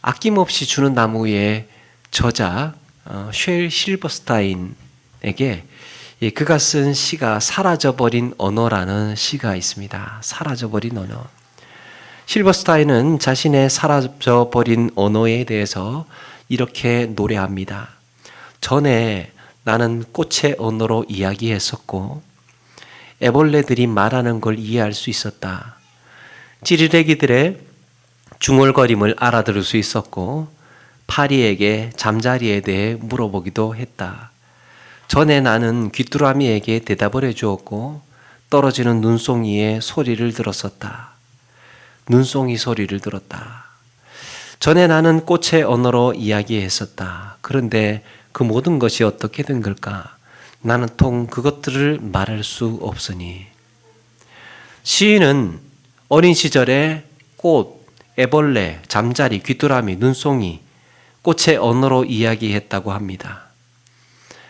아낌없이 주는 나무의 저자 쉘 실버스타인에게 그가 쓴 시가 사라져버린 언어라는 시가 있습니다. 사라져버린 언어. 실버스타인은 자신의 사라져버린 언어에 대해서 이렇게 노래합니다. 전에 나는 꽃의 언어로 이야기했었고 애벌레들이 말하는 걸 이해할 수 있었다. 찌르레기들의 중얼거림을 알아들을 수 있었고 파리에게 잠자리에 대해 물어보기도 했다. 전에 나는 귀뚜라미에게 대답을 해주었고 떨어지는 눈송이의 소리를 들었었다. 눈송이 소리를 들었다. 전에 나는 꽃의 언어로 이야기했었다. 그런데 그 모든 것이 어떻게 된 걸까? 나는 통 그것들을 말할 수 없으니. 시인은 어린 시절에 꽃, 애벌레, 잠자리, 귀뚜라미, 눈송이, 꽃의 언어로 이야기했다고 합니다.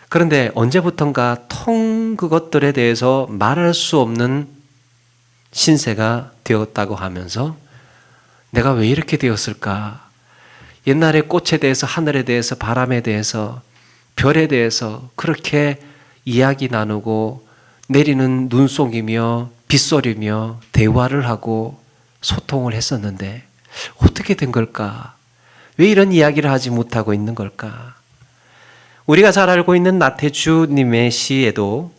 그런데 언제부턴가 통 그것들에 대해서 말할 수 없는 신세가 되었다고 하면서 내가 왜 이렇게 되었을까? 옛날에 꽃에 대해서, 하늘에 대해서, 바람에 대해서, 별에 대해서 그렇게 이야기 나누고 내리는 눈속이며 빗소리며 대화를 하고 소통을 했었는데 어떻게 된 걸까? 왜 이런 이야기를 하지 못하고 있는 걸까? 우리가 잘 알고 있는 나태주님의 시에도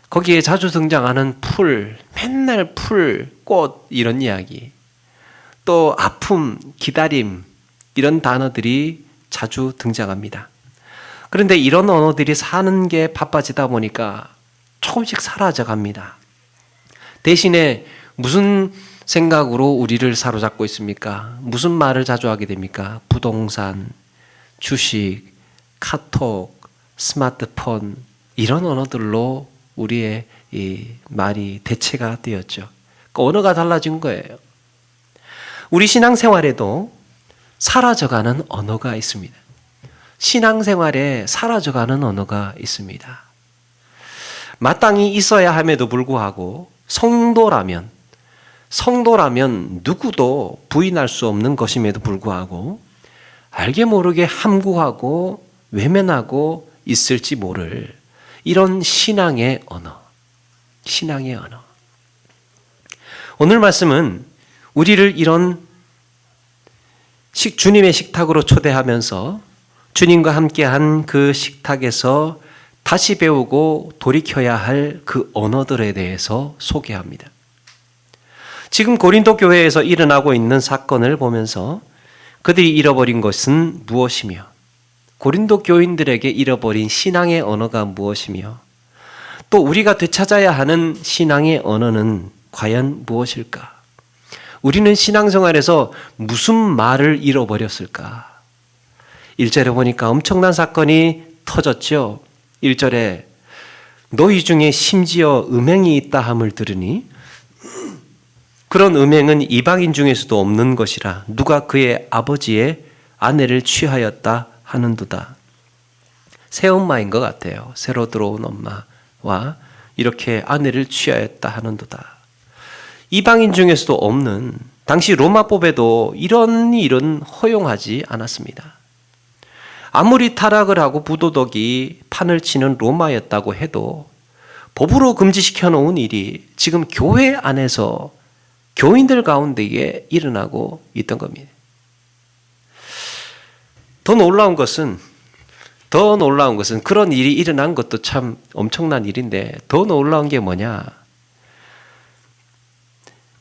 거기에 자주 등장하는 풀, 맨날 풀, 꽃 이런 이야기, 또 아픔, 기다림 이런 단어들이 자주 등장합니다. 그런데 이런 언어들이 사는 게 바빠지다 보니까 조금씩 사라져 갑니다. 대신에 무슨 생각으로 우리를 사로잡고 있습니까? 무슨 말을 자주 하게 됩니까? 부동산, 주식, 카톡, 스마트폰 이런 언어들로 우리의 이 말이 대체가 되었죠. 그 언어가 달라진 거예요. 우리 신앙생활에도 사라져가는 언어가 있습니다. 신앙생활에 사라져가는 언어가 있습니다. 마땅히 있어야 함에도 불구하고 성도라면 누구도 부인할 수 없는 것임에도 불구하고 알게 모르게 함구하고 외면하고 있을지 모를 이런 신앙의 언어. 오늘 말씀은 우리를 이런 주님의 식탁으로 초대하면서 주님과 함께한 그 식탁에서 다시 배우고 돌이켜야 할 그 언어들에 대해서 소개합니다. 지금 고린도 교회에서 일어나고 있는 사건을 보면서 그들이 잃어버린 것은 무엇이며 고린도 교인들에게 잃어버린 신앙의 언어가 무엇이며 또 우리가 되찾아야 하는 신앙의 언어는 과연 무엇일까? 우리는 신앙생활에서 무슨 말을 잃어버렸을까? 1절에 보니까 엄청난 사건이 터졌죠. 1절에 너희 중에 심지어 음행이 있다 함을 들으니 그런 음행은 이방인 중에서도 없는 것이라 누가 그의 아버지의 아내를 취하였다 하는도다. 새엄마인 것 같아요. 새로 들어온 엄마와 이렇게 아내를 취하였다 하는도다. 이방인 중에서도 없는, 당시 로마법에도 이런 일은 허용하지 않았습니다. 아무리 타락을 하고 부도덕이 판을 치는 로마였다고 해도 법으로 금지시켜 놓은 일이 지금 교회 안에서 교인들 가운데에 일어나고 있던 겁니다. 더 놀라운 것은 그런 일이 일어난 것도 참 엄청난 일인데 더 놀라운 게 뭐냐?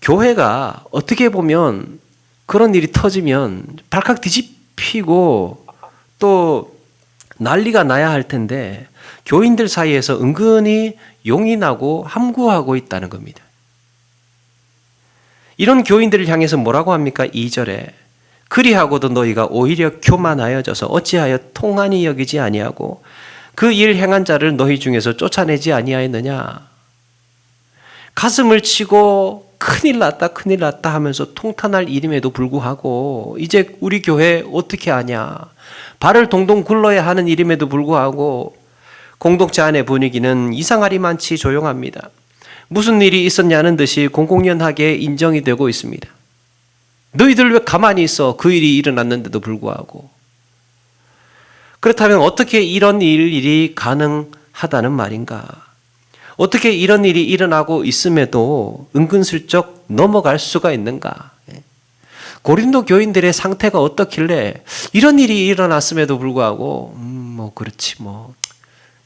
교회가 어떻게 보면 그런 일이 터지면 발칵 뒤집히고 또 난리가 나야 할 텐데 교인들 사이에서 은근히 용인하고 함구하고 있다는 겁니다. 이런 교인들을 향해서 뭐라고 합니까? 2절에 그리하고도 너희가 오히려 교만하여져서 어찌하여 통한이 여기지 아니하고 그 일 행한 자를 너희 중에서 쫓아내지 아니하였느냐? 가슴을 치고 큰일 났다 하면서 통탄할 일임에도 불구하고 이제 우리 교회 어떻게 하냐? 발을 동동 굴러야 하는 일임에도 불구하고 공동체 안의 분위기는 이상하리만치 조용합니다. 무슨 일이 있었냐는 듯이 공공연하게 인정이 되고 있습니다. 너희들 왜 가만히 있어? 그 일이 일어났는데도 불구하고. 그렇다면 어떻게 이런 일이 가능하다는 말인가? 어떻게 이런 일이 일어나고 있음에도 은근슬쩍 넘어갈 수가 있는가? 고린도 교인들의 상태가 어떻길래 이런 일이 일어났음에도 불구하고 뭐 그렇지 뭐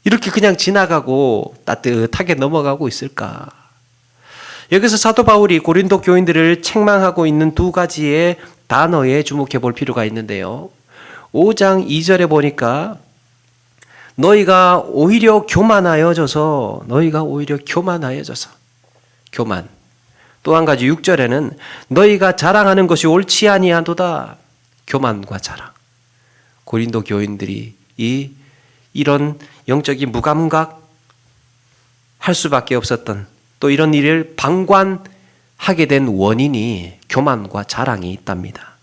이렇게 그냥 지나가고 따뜻하게 넘어가고 있을까? 여기서 사도 바울이 고린도 교인들을 책망하고 있는 두 가지의 단어에 주목해 볼 필요가 있는데요. 5장 2절에 보니까 너희가 오히려 교만하여져서 교만. 또 한 가지 6절에는 너희가 자랑하는 것이 옳지 아니하도다. 교만과 자랑. 고린도 교인들이 이런 영적인 무감각 할 수밖에 없었던 또 이런 일을 방관하게 된 원인이 교만과 자랑이 있답니다.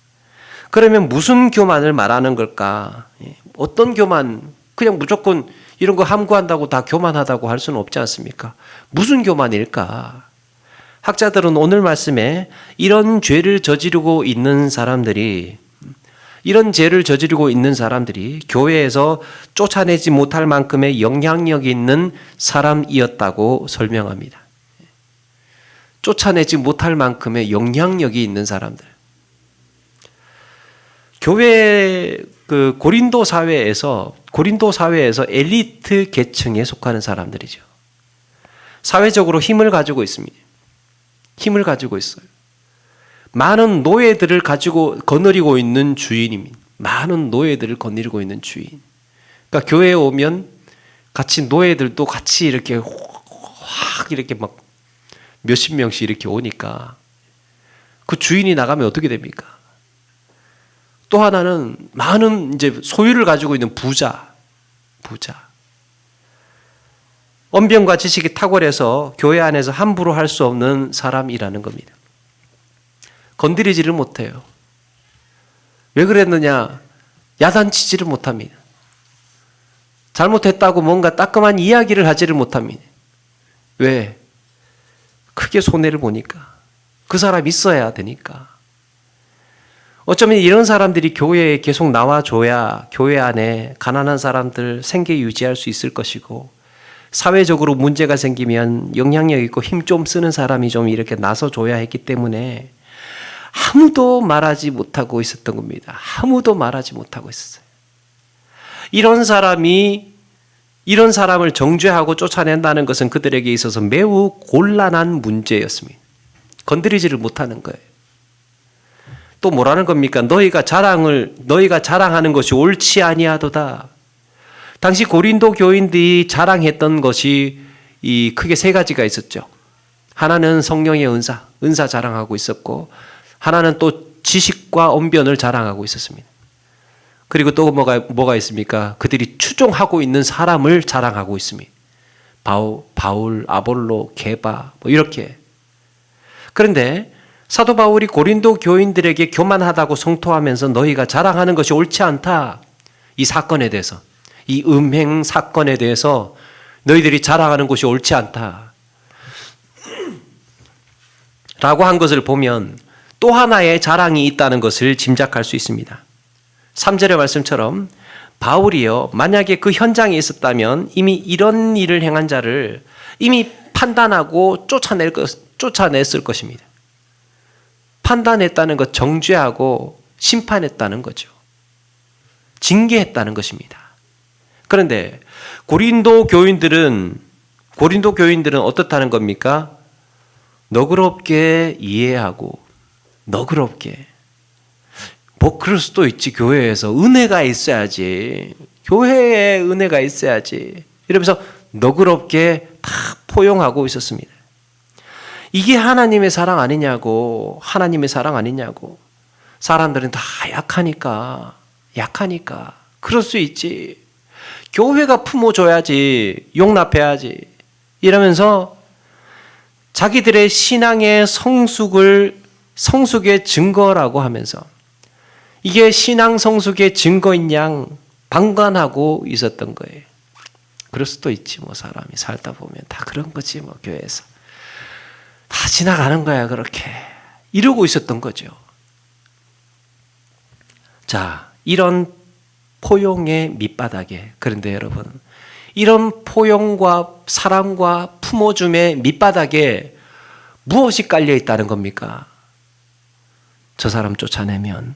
그러면 무슨 교만을 말하는 걸까? 어떤 교만? 그냥 무조건 이런 거 함구한다고 다 교만하다고 할 수는 없지 않습니까? 무슨 교만일까? 학자들은 오늘 말씀에 이런 죄를 저지르고 있는 사람들이 교회에서 쫓아내지 못할 만큼의 영향력이 있는 사람이었다고 설명합니다. 쫓아내지 못할 만큼의 영향력이 있는 사람들. 교회 고린도 사회에서 엘리트 계층에 속하는 사람들이죠. 사회적으로 힘을 가지고 있습니다. 힘을 가지고 있어요. 많은 노예들을 거느리고 있는 주인입니다. 그러니까 교회에 오면 같이 노예들도 같이 이렇게 확 이렇게 막 몇십 명씩 이렇게 오니까 그 주인이 나가면 어떻게 됩니까? 또 하나는 많은 이제 소유를 가지고 있는 부자. 언변과 지식이 탁월해서 교회 안에서 함부로 할 수 없는 사람이라는 겁니다. 건드리지를 못해요. 왜 그랬느냐? 야단치지를 못합니다. 잘못했다고 뭔가 따끔한 이야기를 하지를 못합니다. 왜? 크게 손해를 보니까. 그 사람 있어야 되니까. 어쩌면 이런 사람들이 교회에 계속 나와줘야 교회 안에 가난한 사람들 생계 유지할 수 있을 것이고 사회적으로 문제가 생기면 영향력 있고 힘 좀 쓰는 사람이 좀 이렇게 나서줘야 했기 때문에 아무도 말하지 못하고 있었던 겁니다. 아무도 말하지 못하고 있었어요. 이런 사람을 정죄하고 쫓아낸다는 것은 그들에게 있어서 매우 곤란한 문제였습니다. 건드리지를 못하는 거예요. 또 뭐라는 겁니까? 너희가 자랑하는 것이 옳지 아니하도다. 당시 고린도 교인들이 자랑했던 것이 크게 세 가지가 있었죠. 하나는 성령의 은사 자랑하고 있었고, 하나는 또 지식과 언변을 자랑하고 있었습니다. 그리고 또 뭐가 있습니까? 그들이 추종하고 있는 사람을 자랑하고 있습니다. 바울, 아볼로, 게바 이렇게. 그런데 사도 바울이 고린도 교인들에게 교만하다고 성토하면서 너희가 자랑하는 것이 옳지 않다. 이 사건에 대해서, 이 음행 사건에 대해서 너희들이 자랑하는 것이 옳지 않다. 라고 한 것을 보면 또 하나의 자랑이 있다는 것을 짐작할 수 있습니다. 3절의 말씀처럼 바울이요, 만약에 그 현장에 있었다면 이미 이런 일을 행한 자를 이미 판단하고 쫓아냈을 것입니다. 판단했다는 것, 정죄하고 심판했다는 거죠. 징계했다는 것입니다. 그런데 고린도 교인들은 어떻다는 겁니까? 너그럽게 이해하고 너그럽게. 뭐 그럴 수도 있지. 교회에서 은혜가 있어야지. 교회에 은혜가 있어야지. 이러면서 너그럽게 다 포용하고 있었습니다. 이게 하나님의 사랑 아니냐고. 사람들은 다 약하니까. 그럴 수 있지. 교회가 품어줘야지. 용납해야지. 이러면서 자기들의 신앙의 성숙의 증거라고 하면서 이게 신앙 성숙의 증거인 양 방관하고 있었던 거예요. 그럴 수도 있지. 뭐 사람이 살다 보면 다 그런 거지. 뭐 교회에서 다 지나가는 거야. 그렇게 이러고 있었던 거죠. 자, 이런 포용의 밑바닥에, 그런데 여러분, 이런 포용과 사랑과 품어줌의 밑바닥에 무엇이 깔려 있다는 겁니까? 저 사람 쫓아내면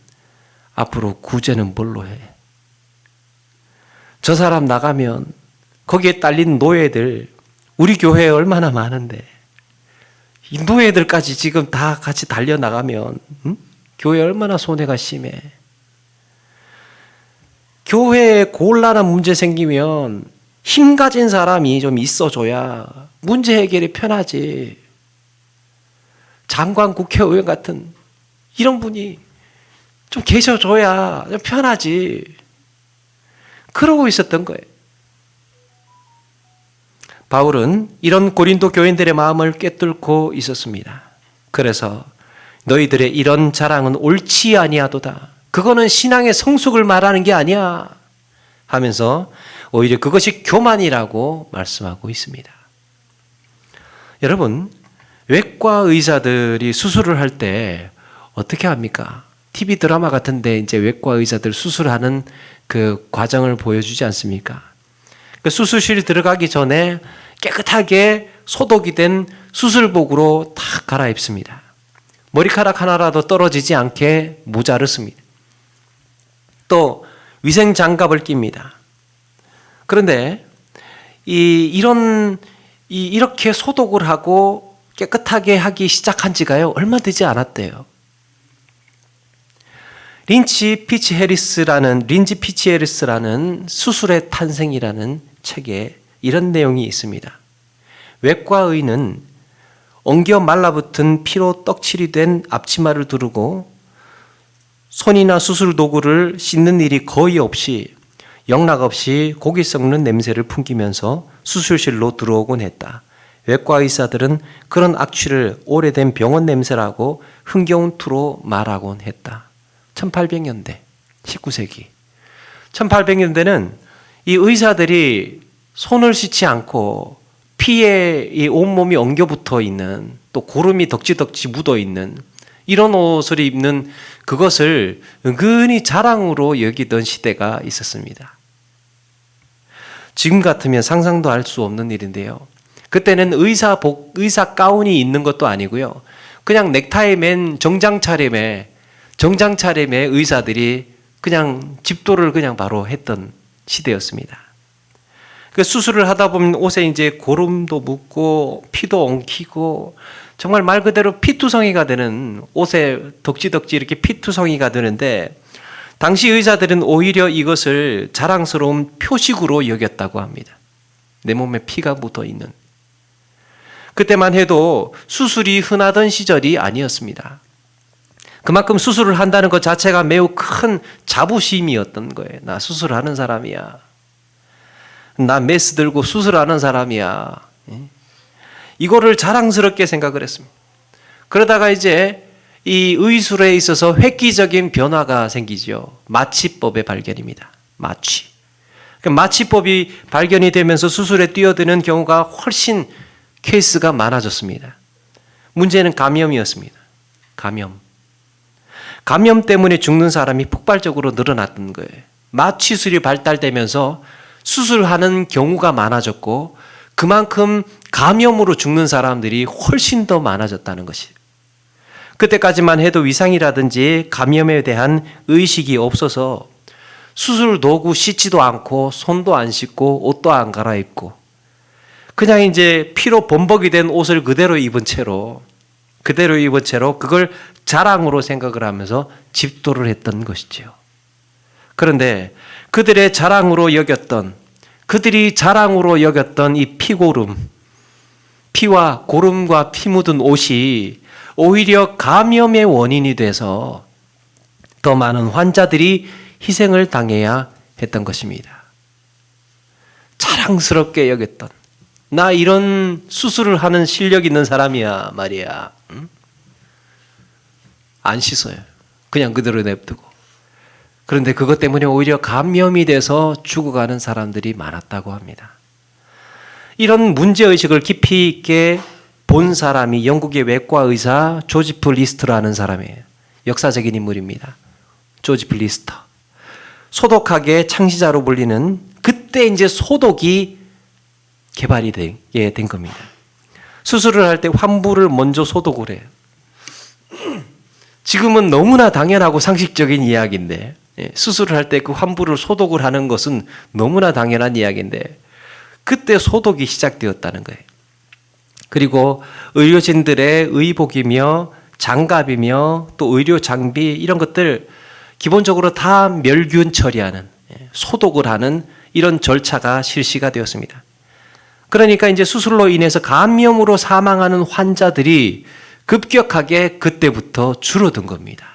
앞으로 구제는 뭘로 해? 저 사람 나가면 거기에 딸린 노예들, 우리 교회에 얼마나 많은데 이 노예들까지 지금 다 같이 달려나가면 교회 얼마나 손해가 심해. 교회에 곤란한 문제 생기면 힘 가진 사람이 좀 있어줘야 문제 해결이 편하지. 장관, 국회의원 같은 이런 분이 좀 계셔줘야 좀 편하지. 그러고 있었던 거예요. 바울은 이런 고린도 교인들의 마음을 꿰뚫고 있었습니다. 그래서 너희들의 이런 자랑은 옳지 아니하도다. 그거는 신앙의 성숙을 말하는 게 아니야 하면서 오히려 그것이 교만이라고 말씀하고 있습니다. 여러분, 외과 의사들이 수술을 할 때 어떻게 합니까? TV 드라마 같은데 이제 외과 의사들 수술하는 그 과정을 보여주지 않습니까? 그 수술실 들어가기 전에 깨끗하게 소독이 된 수술복으로 탁 갈아입습니다. 머리카락 하나라도 떨어지지 않게 모자를 씁니다. 또 위생 장갑을 낍니다. 그런데 이렇게 소독을 하고 깨끗하게 하기 시작한 지가요 얼마 되지 않았대요. 린지 피치 해리스라는 수술의 탄생이라는 책에 이런 내용이 있습니다. 외과의는 엉겨 말라붙은 피로 떡칠이 된 앞치마를 두르고 손이나 수술 도구를 씻는 일이 거의 없이 영락없이 고기 썩는 냄새를 풍기면서 수술실로 들어오곤 했다. 외과 의사들은 그런 악취를 오래된 병원 냄새라고 흥겨운 투로 말하곤 했다. 1800년대, 19세기. 1800년대는 이 의사들이 손을 씻지 않고 피에 이 온몸이 엉겨 붙어 있는, 또 고름이 덕지덕지 묻어 있는 이런 옷을 입는 그것을 은근히 자랑으로 여기던 시대가 있었습니다. 지금 같으면 상상도 할 수 없는 일인데요. 그때는 의사 가운이 있는 것도 아니고요. 그냥 넥타이 맨 정장 차림의 의사들이 그냥 집도를 그냥 바로 했던 시대였습니다. 그 수술을 하다 보면 옷에 이제 고름도 묻고 피도 엉키고 정말 말 그대로 피투성이가 되는, 옷에 덕지덕지 이렇게 피투성이가 되는데 당시 의사들은 오히려 이것을 자랑스러운 표식으로 여겼다고 합니다. 내 몸에 피가 묻어 있는. 그때만 해도 수술이 흔하던 시절이 아니었습니다. 그만큼 수술을 한다는 것 자체가 매우 큰 자부심이었던 거예요. 나 수술하는 사람이야. 나 메스 들고 수술하는 사람이야. 이거를 자랑스럽게 생각을 했습니다. 그러다가 이제 이 의술에 있어서 획기적인 변화가 생기죠. 마취법의 발견입니다. 마취법이 발견이 되면서 수술에 뛰어드는 경우가 훨씬 케이스가 많아졌습니다. 문제는 감염이었습니다. 감염 때문에 죽는 사람이 폭발적으로 늘어났던 거예요. 마취술이 발달되면서 수술하는 경우가 많아졌고 그만큼 감염으로 죽는 사람들이 훨씬 더 많아졌다는 것이에요. 그때까지만 해도 위상이라든지 감염에 대한 의식이 없어서 수술 도구 씻지도 않고 손도 안 씻고 옷도 안 갈아입고 그냥 이제 피로 범벅이 된 옷을 그대로 입은 채로 그걸 자랑으로 생각을 하면서 집도를 했던 것이지요. 그런데 그들이 자랑으로 여겼던 이 피와 고름과 피 묻은 옷이 오히려 감염의 원인이 돼서 더 많은 환자들이 희생을 당해야 했던 것입니다. 자랑스럽게 여겼던, 나 이런 수술을 하는 실력 있는 사람이야 말이야. 안 씻어요. 그냥 그대로 냅두고. 그런데 그것 때문에 오히려 감염이 돼서 죽어가는 사람들이 많았다고 합니다. 이런 문제의식을 깊이 있게 본 사람이 영국의 외과 의사 조지프 리스트라는 사람이에요. 역사적인 인물입니다. 조지 블리스터. 소독학의 창시자로 불리는 그때 이제 소독이 개발이 되게 된 겁니다. 수술을 할 때 환부를 먼저 소독을 해요. 지금은 너무나 당연하고 상식적인 이야기인데 수술을 할 때 그 환부를 소독을 하는 것은 너무나 당연한 이야기인데 그때 소독이 시작되었다는 거예요. 그리고 의료진들의 의복이며 장갑이며 또 의료 장비 이런 것들 기본적으로 다 멸균 처리하는 소독을 하는 이런 절차가 실시가 되었습니다. 그러니까 이제 수술로 인해서 감염으로 사망하는 환자들이 급격하게 그때부터 줄어든 겁니다.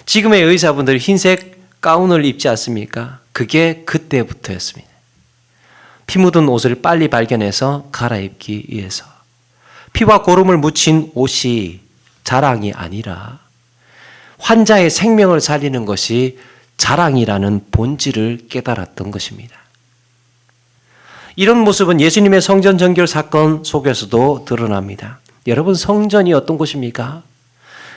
지금의 의사분들이 흰색 가운을 입지 않습니까? 그게 그때부터였습니다. 피 묻은 옷을 빨리 발견해서 갈아입기 위해서. 피와 고름을 묻힌 옷이 자랑이 아니라 환자의 생명을 살리는 것이 자랑이라는 본질을 깨달았던 것입니다. 이런 모습은 예수님의 성전 정결 사건 속에서도 드러납니다. 여러분, 성전이 어떤 곳입니까?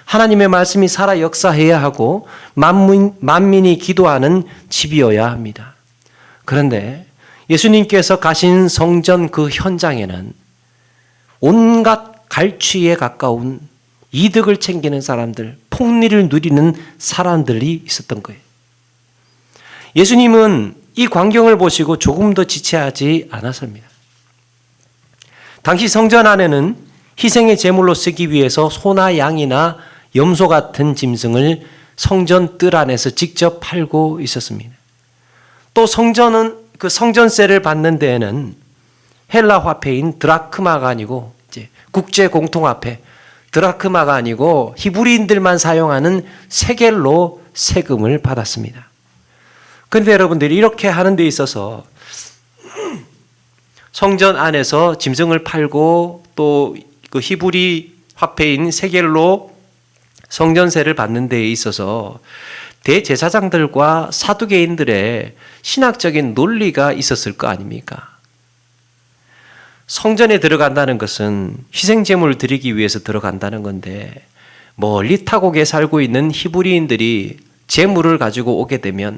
하나님의 말씀이 살아 역사해야 하고 만민이 기도하는 집이어야 합니다. 그런데 예수님께서 가신 성전 그 현장에는 온갖 갈취에 가까운 이득을 챙기는 사람들, 폭리를 누리는 사람들이 있었던 거예요. 예수님은 이 광경을 보시고 조금 더 지체하지 않았습니다. 당시 성전 안에는 희생의 제물로 쓰기 위해서 소나 양이나 염소 같은 짐승을 성전 뜰 안에서 직접 팔고 있었습니다. 또 성전은 그 성전세를 받는 데에는 헬라 화폐인 드라크마가 아니고 이제 국제 공통화폐 드라크마가 아니고 히브리인들만 사용하는 세겔로 세금을 받았습니다. 그런데 여러분들이 이렇게 하는 데 있어서 성전 안에서 짐승을 팔고 또 그 히브리 화폐인 세겔로 성전세를 받는 데 있어서 대제사장들과 사두개인들의 신학적인 논리가 있었을 거 아닙니까? 성전에 들어간다는 것은 희생제물을 드리기 위해서 들어간다는 건데 멀리 타국에 살고 있는 히브리인들이 제물을 가지고 오게 되면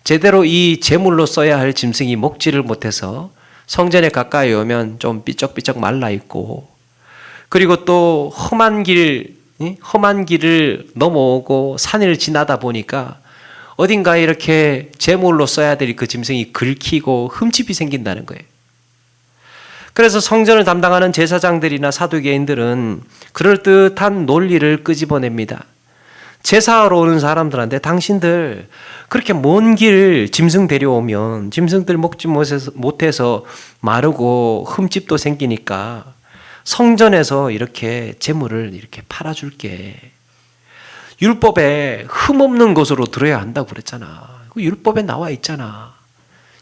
제대로 이 제물로 써야 할 짐승이 먹지를 못해서 성전에 가까이 오면 좀 삐쩍삐쩍 말라있고 그리고 또 험한 길을 넘어오고 산을 지나다 보니까 어딘가에 이렇게 제물로 써야 될 그 짐승이 긁히고 흠집이 생긴다는 거예요. 그래서 성전을 담당하는 제사장들이나 사두개인들은 그럴듯한 논리를 끄집어냅니다. 제사하러 오는 사람들한테 당신들 그렇게 먼 길 짐승 데려오면 짐승들 먹지 못해서 마르고 흠집도 생기니까 성전에서 이렇게 제물을 이렇게 팔아줄게. 율법에 흠없는 것으로 들어야 한다고 그랬잖아. 율법에 나와 있잖아.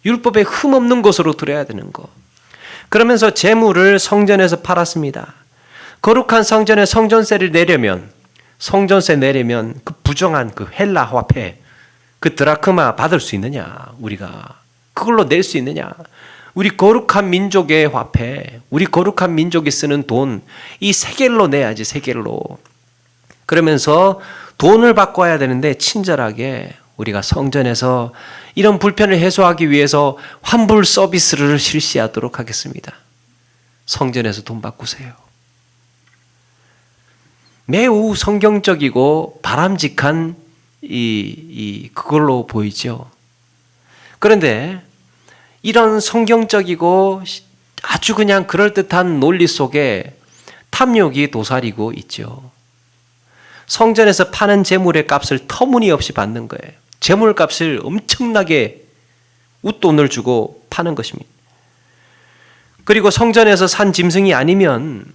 율법에 흠없는 것으로 들어야 되는 거. 그러면서 제물을 성전에서 팔았습니다. 거룩한 성전에 성전세 내려면 그 부정한 그 헬라 화폐, 그 드라크마 받을 수 있느냐? 우리가 그걸로 낼 수 있느냐? 우리 거룩한 민족의 화폐, 우리 거룩한 민족이 쓰는 돈, 이 세겔로 내야지, 세겔로. 그러면서 돈을 바꿔야 되는데 친절하게 우리가 성전에서 이런 불편을 해소하기 위해서 환불 서비스를 실시하도록 하겠습니다. 성전에서 돈 바꾸세요. 매우 성경적이고 바람직한 그걸로 보이죠. 그런데 이런 성경적이고 아주 그냥 그럴듯한 논리 속에 탐욕이 도사리고 있죠. 성전에서 파는 제물의 값을 터무니없이 받는 거예요. 제물값을 엄청나게 웃돈을 주고 파는 것입니다. 그리고 성전에서 산 짐승이 아니면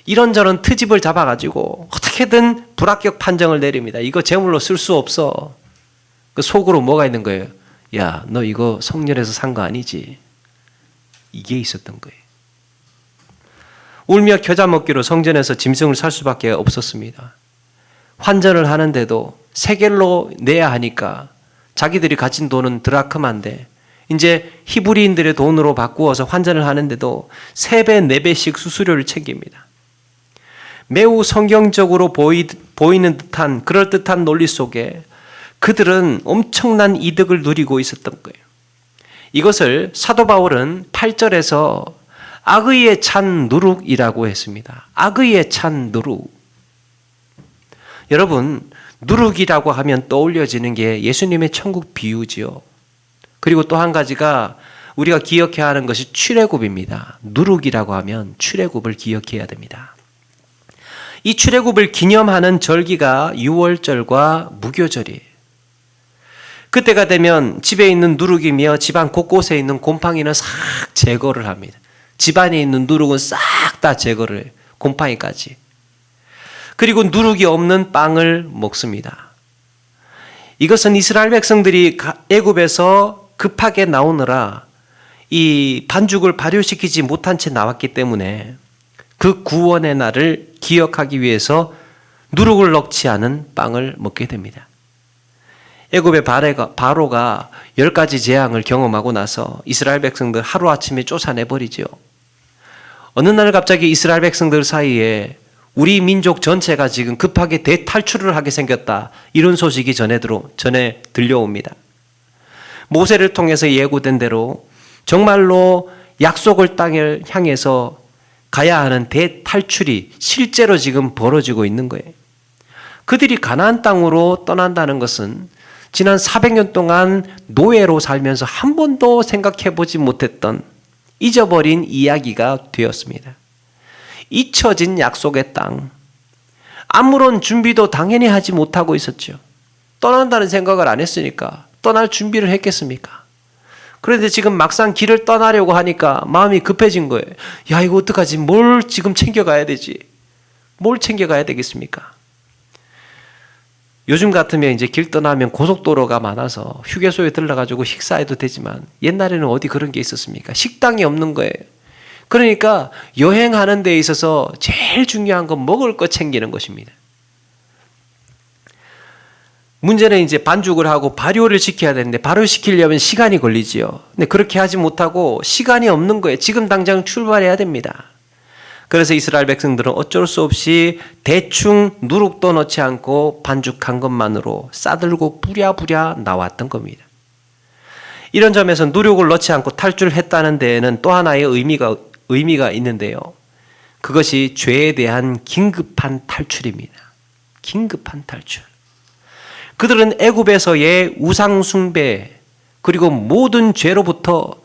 이런저런 트집을 잡아가지고 어떻게든 불합격 판정을 내립니다. 이거 제물로 쓸 수 없어. 그 속으로 뭐가 있는 거예요? 야, 너 이거 성전에서 산 거 아니지? 이게 있었던 거예요. 울며 겨자 먹기로 성전에서 짐승을 살 수밖에 없었습니다. 환전을 하는데도 세겔로 내야 하니까 자기들이 가진 돈은 드라크마인데 이제 히브리인들의 돈으로 바꾸어서 환전을 하는데도 3배, 4배씩 수수료를 챙깁니다. 매우 성경적으로 보이는 듯한 그럴듯한 논리 속에 그들은 엄청난 이득을 누리고 있었던 거예요. 이것을 사도 바울은 8절에서 악의에 찬 누룩이라고 했습니다. 악의에 찬 누룩. 여러분, 누룩이라고 하면 떠올려지는 게 예수님의 천국 비유지요. 그리고 또 한 가지가 우리가 기억해야 하는 것이 출애굽입니다. 누룩이라고 하면 출애굽을 기억해야 됩니다. 이 출애굽을 기념하는 절기가 유월절과 무교절이에요. 그때가 되면 집에 있는 누룩이며 집안 곳곳에 있는 곰팡이는 싹 제거를 합니다. 집안에 있는 누룩은 싹 다 제거를 해요. 곰팡이까지. 그리고 누룩이 없는 빵을 먹습니다. 이것은 이스라엘 백성들이 애굽에서 급하게 나오느라 이 반죽을 발효시키지 못한 채 나왔기 때문에 그 구원의 날을 기억하기 위해서 누룩을 넣지 않은 빵을 먹게 됩니다. 애굽의 바로가 10가지 재앙을 경험하고 나서 이스라엘 백성들 하루아침에 쫓아내버리죠. 어느 날 갑자기 이스라엘 백성들 사이에 우리 민족 전체가 지금 급하게 대탈출을 하게 생겼다. 이런 소식이 전에 들려옵니다. 모세를 통해서 예고된 대로 정말로 약속을 땅을 향해서 가야 하는 대탈출이 실제로 지금 벌어지고 있는 거예요. 그들이 가나안 땅으로 떠난다는 것은 지난 400년 동안 노예로 살면서 한 번도 생각해 보지 못했던 잊어버린 이야기가 되었습니다. 잊혀진 약속의 땅. 아무런 준비도 당연히 하지 못하고 있었죠. 떠난다는 생각을 안 했으니까 떠날 준비를 했겠습니까? 그런데 지금 막상 길을 떠나려고 하니까 마음이 급해진 거예요. 야, 이거 어떡하지? 뭘 지금 챙겨가야 되지? 뭘 챙겨가야 되겠습니까? 요즘 같으면 이제 길 떠나면 고속도로가 많아서 휴게소에 들러가지고 식사해도 되지만 옛날에는 어디 그런 게 있었습니까? 식당이 없는 거예요. 그러니까 여행하는 데 있어서 제일 중요한 건 먹을 거 챙기는 것입니다. 문제는 이제 반죽을 하고 발효를 시켜야 되는데 발효시키려면 시간이 걸리지요. 근데 그렇게 하지 못하고 시간이 없는 거예요. 지금 당장 출발해야 됩니다. 그래서 이스라엘 백성들은 어쩔 수 없이 대충 누룩도 넣지 않고 반죽한 것만으로 싸들고 부랴부랴 나왔던 겁니다. 이런 점에서 누룩을 넣지 않고 탈출했다는 데에는 또 하나의 의미가 있는데요. 그것이 죄에 대한 긴급한 탈출입니다. 긴급한 탈출. 그들은 애굽에서의 우상 숭배 그리고 모든 죄로부터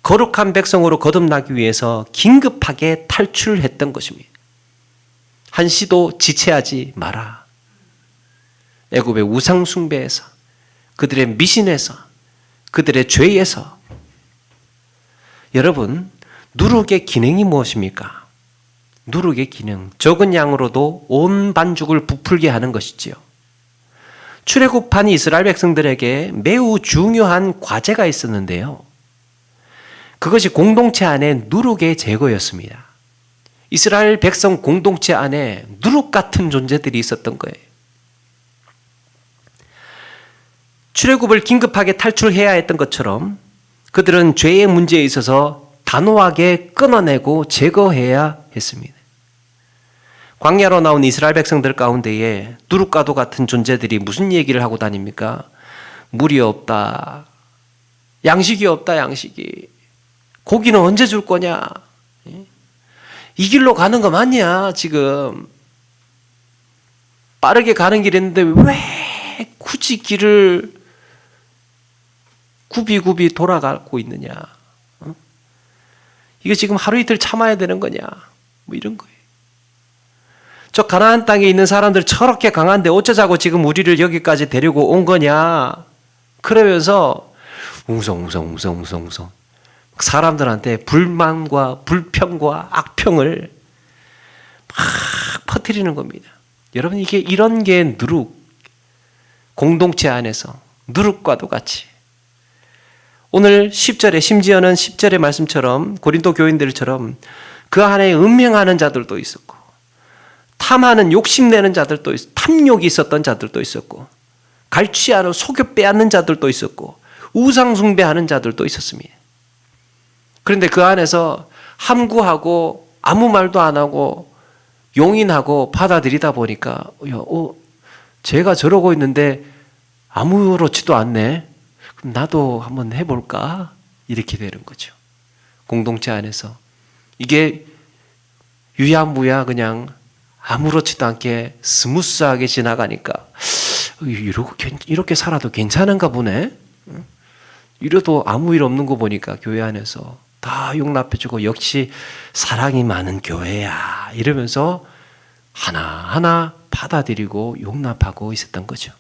거룩한 백성으로 거듭나기 위해서 긴급하게 탈출했던 것입니다. 한시도 지체하지 마라. 애굽의 우상 숭배에서, 그들의 미신에서, 그들의 죄에서. 여러분, 누룩의 기능이 무엇입니까? 누룩의 기능, 적은 양으로도 온 반죽을 부풀게 하는 것이지요. 출애굽한 이스라엘 백성들에게 매우 중요한 과제가 있었는데요. 그것이 공동체 안에 누룩의 제거였습니다. 이스라엘 백성 공동체 안에 누룩 같은 존재들이 있었던 거예요. 출애굽을 긴급하게 탈출해야 했던 것처럼 그들은 죄의 문제에 있어서 단호하게 끊어내고 제거해야 했습니다. 광야로 나온 이스라엘 백성들 가운데에 누룩과도 같은 존재들이 무슨 얘기를 하고 다닙니까? 물이 없다. 양식이 없다, 양식이. 고기는 언제 줄 거냐? 이 길로 가는 거 맞냐, 지금? 빠르게 가는 길이 있는데 왜 굳이 길을 굽이굽이 돌아가고 있느냐? 이거 지금 하루 이틀 참아야 되는 거냐? 뭐 이런 거예요. 저 가나안 땅에 있는 사람들 저렇게 강한데 어쩌자고 지금 우리를 여기까지 데리고 온 거냐? 그러면서 웅성웅성 사람들한테 불만과 불평과 악평을 막 퍼뜨리는 겁니다. 여러분, 이게 이런 게 누룩, 공동체 안에서 누룩과도 같이. 오늘 10절에, 심지어는 10절의 말씀처럼 고린도 교인들처럼 그 안에 음행하는 자들도 있었고, 탐하는 욕심내는 자들도 있었고, 탐욕이 있었던 자들도 있었고, 갈취하는 속여 빼앗는 자들도 있었고, 우상숭배하는 자들도 있었습니다. 그런데 그 안에서 함구하고 아무 말도 안 하고 용인하고 받아들이다 보니까 제가 저러고 있는데 아무렇지도 않네. 그럼 나도 한번 해볼까? 이렇게 되는 거죠. 공동체 안에서. 이게 유야무야 그냥 아무렇지도 않게 스무스하게 지나가니까 이렇게 살아도 괜찮은가 보네. 이래도 아무 일 없는 거 보니까 교회 안에서 다 용납해주고 역시 사랑이 많은 교회야 이러면서 하나하나 받아들이고 용납하고 있었던 거죠.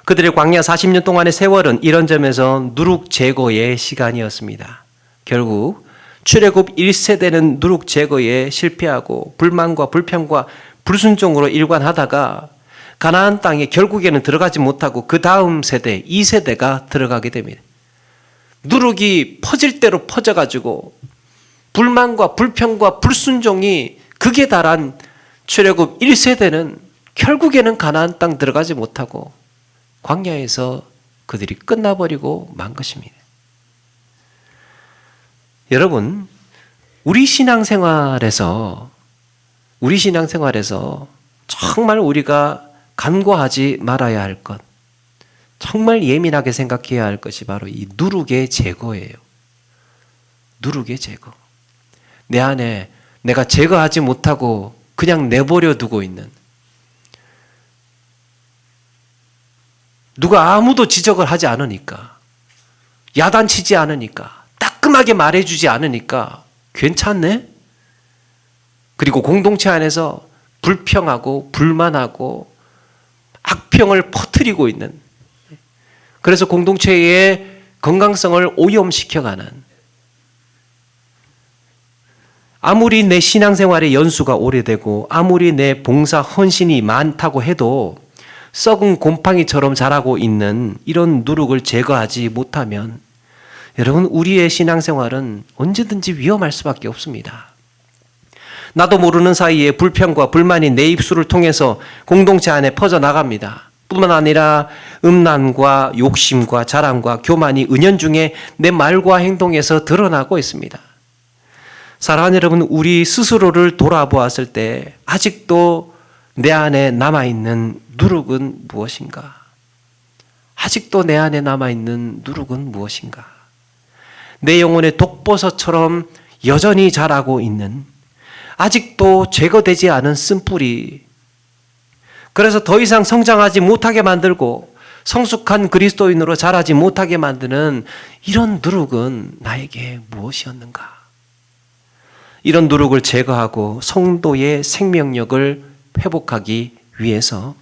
그들의 광야 40년 동안의 세월은 이런 점에서 누룩 제거의 시간이었습니다. 결국 출애굽 1세대는 누룩 제거에 실패하고 불만과 불평과 불순종으로 일관하다가 가나안 땅에 결국에는 들어가지 못하고 그 다음 세대 2세대가 들어가게 됩니다. 누룩이 퍼질 대로 퍼져가지고 불만과 불평과 불순종이 극에 달한 출애굽 1세대는 결국에는 가나안 땅 들어가지 못하고 광야에서 그들이 끝나버리고 만 것입니다. 여러분, 우리 신앙생활에서 정말 우리가 간과하지 말아야 할 것, 정말 예민하게 생각해야 할 것이 바로 이 누룩의 제거예요. 누룩의 제거. 내 안에 내가 제거하지 못하고 그냥 내버려 두고 있는, 누가 아무도 지적을 하지 않으니까, 야단치지 않으니까, 따끔하게 말해주지 않으니까 괜찮네? 그리고 공동체 안에서 불평하고 불만하고 악평을 퍼뜨리고 있는, 그래서 공동체의 건강성을 오염시켜가는, 아무리 내 신앙생활의 연수가 오래되고 아무리 내 봉사 헌신이 많다고 해도 썩은 곰팡이처럼 자라고 있는 이런 누룩을 제거하지 못하면 여러분, 우리의 신앙생활은 언제든지 위험할 수밖에 없습니다. 나도 모르는 사이에 불평과 불만이 내 입술을 통해서 공동체 안에 퍼져나갑니다. 뿐만 아니라 음란과 욕심과 자랑과 교만이 은연중에 내 말과 행동에서 드러나고 있습니다. 사랑하는 여러분, 우리 스스로를 돌아보았을 때 아직도 내 안에 남아있는 누룩은 무엇인가? 아직도 내 안에 남아있는 누룩은 무엇인가? 내 영혼의 독버섯처럼 여전히 자라고 있는, 아직도 제거되지 않은 쓴뿌리, 그래서 더 이상 성장하지 못하게 만들고 성숙한 그리스도인으로 자라지 못하게 만드는 이런 누룩은 나에게 무엇이었는가? 이런 누룩을 제거하고 성도의 생명력을 회복하기 위해서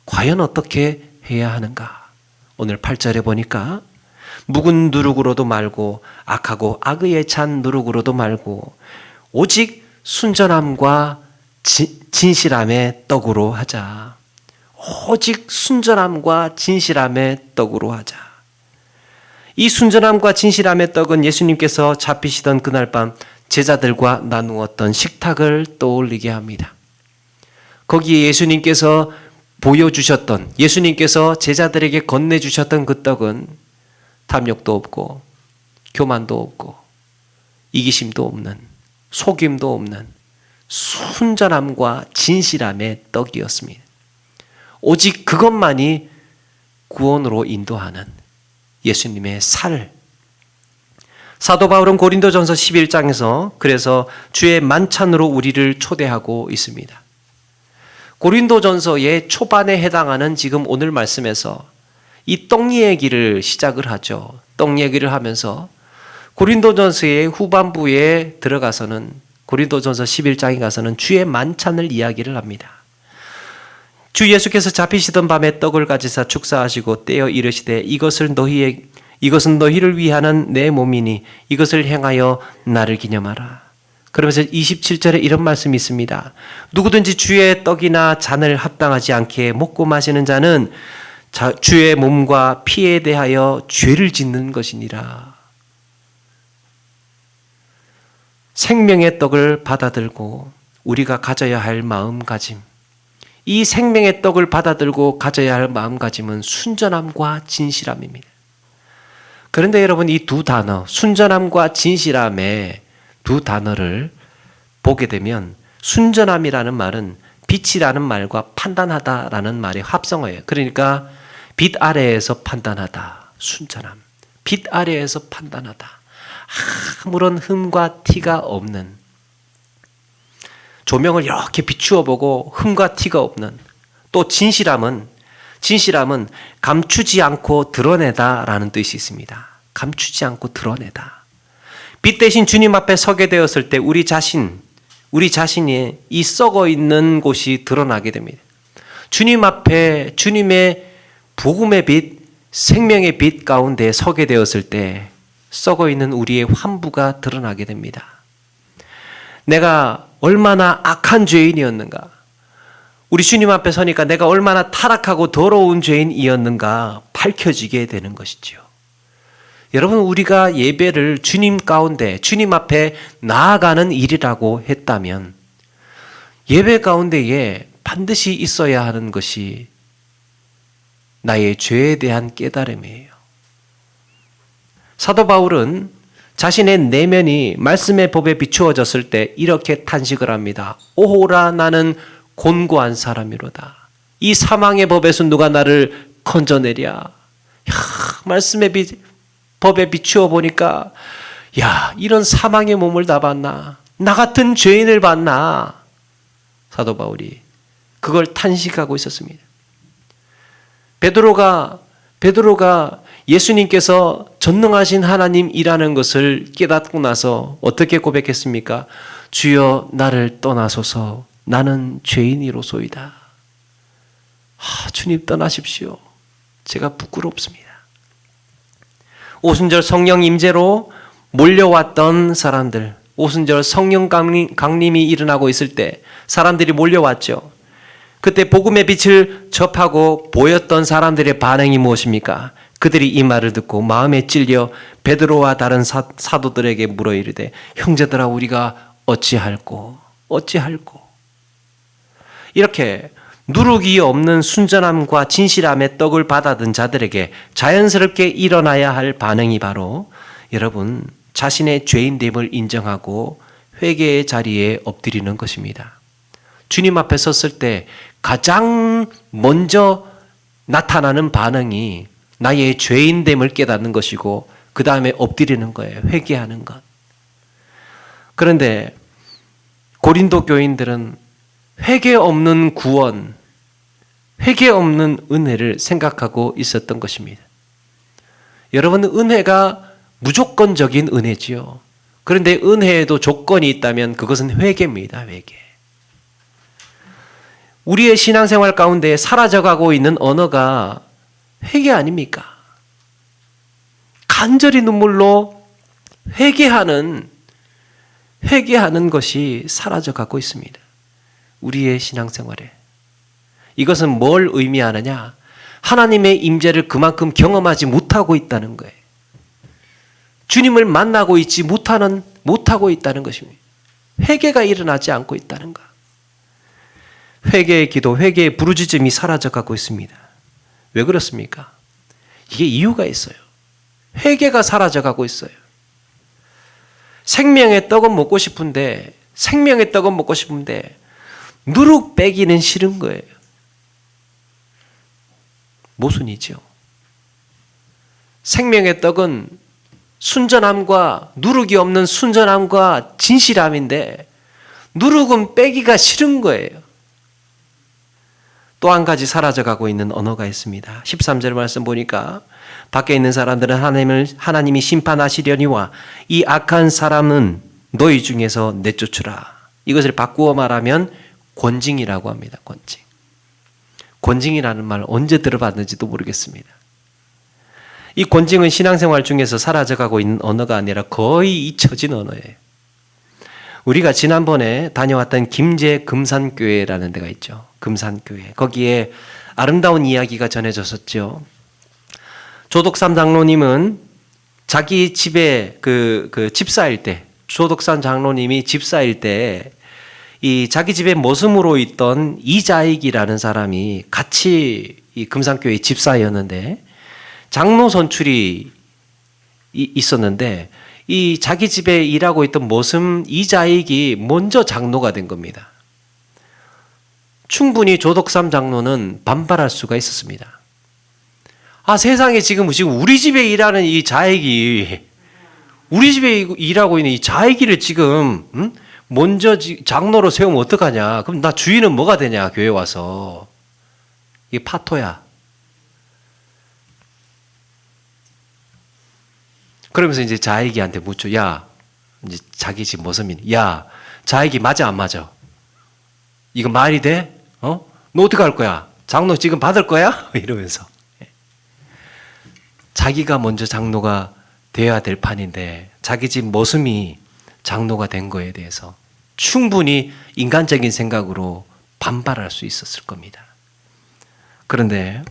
과연 어떻게 해야 하는가? 오늘 8절에 보니까 묵은 누룩으로도 말고 악하고 악의에 찬 누룩으로도 말고 오직 순전함과 진실함의 떡으로 하자. 오직 순전함과 진실함의 떡으로 하자. 이 순전함과 진실함의 떡은 예수님께서 잡히시던 그날 밤 제자들과 나누었던 식탁을 떠올리게 합니다. 거기에 예수님께서 보여주셨던, 예수님께서 제자들에게 건네주셨던 그 떡은 탐욕도 없고 교만도 없고 이기심도 없는, 속임도 없는 순전함과 진실함의 떡이었습니다. 오직 그것만이 구원으로 인도하는 예수님의 살. 사도 바울은 고린도전서 11장에서 그래서 주의 만찬으로 우리를 초대하고 있습니다. 고린도전서의 초반에 해당하는 지금 오늘 말씀에서 이 떡 얘기를 시작을 하죠. 떡 얘기를 하면서 고린도전서의 후반부에 들어가서는, 고린도전서 11장에 가서는 주의 만찬을 이야기를 합니다. 주 예수께서 잡히시던 밤에 떡을 가지사 축사하시고 떼어 이르시되 이것은 너희를 위하는 내 몸이니 이것을 행하여 나를 기념하라. 그러면서 27절에 이런 말씀이 있습니다. 누구든지 주의 떡이나 잔을 합당하지 않게 먹고 마시는 자는 주의 몸과 피에 대하여 죄를 짓는 것이니라. 생명의 떡을 받아들고 우리가 가져야 할 마음가짐, 이 생명의 떡을 받아들고 가져야 할 마음가짐은 순전함과 진실함입니다. 그런데 여러분, 이 두 단어, 순전함과 진실함의 두 단어를 보게 되면 순전함이라는 말은 빛이라는 말과 판단하다라는 말이 합성어예요. 그러니까 빛 아래에서 판단하다, 순전함. 빛 아래에서 판단하다. 아무런 흠과 티가 없는, 조명을 이렇게 비추어 보고 흠과 티가 없는, 또 진실함은 감추지 않고 드러내다라는 뜻이 있습니다. 감추지 않고 드러내다. 빛 대신 주님 앞에 서게 되었을 때 우리 자신이 이 썩어 있는 곳이 드러나게 됩니다. 주님 앞에 주님의 복음의 빛, 생명의 빛 가운데 서게 되었을 때 썩어 있는 우리의 환부가 드러나게 됩니다. 내가 얼마나 악한 죄인이었는가, 우리 주님 앞에 서니까 내가 얼마나 타락하고 더러운 죄인이었는가 밝혀지게 되는 것이지요. 여러분, 우리가 예배를 주님 가운데, 주님 앞에 나아가는 일이라고 했다면 예배 가운데에 반드시 있어야 하는 것이 나의 죄에 대한 깨달음이에요. 사도 바울은 자신의 내면이 말씀의 법에 비추어졌을 때 이렇게 탄식을 합니다. 오호라, 나는 곤고한 사람이로다. 이 사망의 법에서 누가 나를 건져내랴. 말씀의 법에 비추어 보니까 이런 사망의 몸을 다 봤나, 나 같은 죄인을 봤나. 사도 바울이 그걸 탄식하고 있었습니다. 베드로가 예수님께서 전능하신 하나님이라는 것을 깨닫고 나서 어떻게 고백했습니까? 주여, 나를 떠나소서, 나는 죄인이로소이다. 주님, 떠나십시오. 제가 부끄럽습니다. 오순절 성령 임재로 몰려왔던 사람들, 오순절 성령 강림이 일어나고 있을 때 사람들이 몰려왔죠. 그때 복음의 빛을 접하고 보였던 사람들의 반응이 무엇입니까? 그들이 이 말을 듣고 마음에 찔려 베드로와 다른 사도들에게 물어 이르되, 형제들아, 우리가 어찌할꼬. 이렇게 누룩이 없는 순전함과 진실함의 떡을 받아든 자들에게 자연스럽게 일어나야 할 반응이 바로 여러분 자신의 죄인됨을 인정하고 회개의 자리에 엎드리는 것입니다. 주님 앞에 섰을 때 가장 먼저 나타나는 반응이 나의 죄인됨을 깨닫는 것이고 그 다음에 엎드리는 거예요. 회개하는 것. 그런데 고린도 교인들은 회개 없는 구원, 회개 없는 은혜를 생각하고 있었던 것입니다. 여러분, 은혜가 무조건적인 은혜지요. 그런데 은혜에도 조건이 있다면 그것은 회개입니다. 회개. 우리의 신앙생활 가운데 사라져가고 있는 언어가 회개 아닙니까? 간절히 눈물로 회개하는 것이 사라져가고 있습니다. 우리의 신앙생활에. 이것은 뭘 의미하느냐? 하나님의 임재를 그만큼 경험하지 못하고 있다는 거예요. 주님을 만나고 있지 못하고 있다는 것입니다. 회개가 일어나지 않고 있다는 것. 회개의 기도, 회개의 부르짖음이 사라져가고 있습니다. 왜 그렇습니까? 이게 이유가 있어요. 회개가 사라져가고 있어요. 생명의 떡은 먹고 싶은데 누룩 빼기는 싫은 거예요. 모순이죠. 생명의 떡은 순전함과 누룩이 없는 순전함과 진실함인데 누룩은 빼기가 싫은 거예요. 또 한 가지 사라져가고 있는 언어가 있습니다. 13절 말씀 보니까 밖에 있는 사람들은 하나님이 심판하시려니와 이 악한 사람은 너희 중에서 내쫓으라. 이것을 바꾸어 말하면 권징이라고 합니다. 권징이라는 말 언제 들어봤는지도 모르겠습니다. 이 권징은 신앙생활 중에서 사라져가고 있는 언어가 아니라 거의 잊혀진 언어예요. 우리가 지난번에 다녀왔던 김제 금산교회라는 데가 있죠. 금산교회. 거기에 아름다운 이야기가 전해졌었죠. 조덕삼 장로님은 자기 집에 집사일 때, 조덕삼 장로님이 집사일 때 이 자기 집에 모습으로 있던 이자익이라는 사람이 같이 이 금산교회 집사였는데 장로 선출이 있었는데 이 자기 집에 일하고 있던 모습 이자익이 먼저 장로가 된 겁니다. 충분히 조덕삼 장로는 반발할 수가 있었습니다. 세상에 지금 우리 집에 일하는 이 자액이, 우리 집에 일하고 있는 이 자액이를 지금 먼저 장로로 세우면 어떡하냐. 그럼 나 주인은 뭐가 되냐, 교회 와서. 이게 파토야. 그러면서 이제 자익이한테 묻죠. 야, 이제 자기 집 모습이니. 야, 자익이 맞아, 안 맞아? 이거 말이 돼? 너 어떻게 할 거야? 장로 지금 받을 거야? 이러면서. 자기가 먼저 장로가 돼야 될 판인데, 자기 집 모습이 장로가 된 거에 대해서 충분히 인간적인 생각으로 반발할 수 있었을 겁니다. 그런데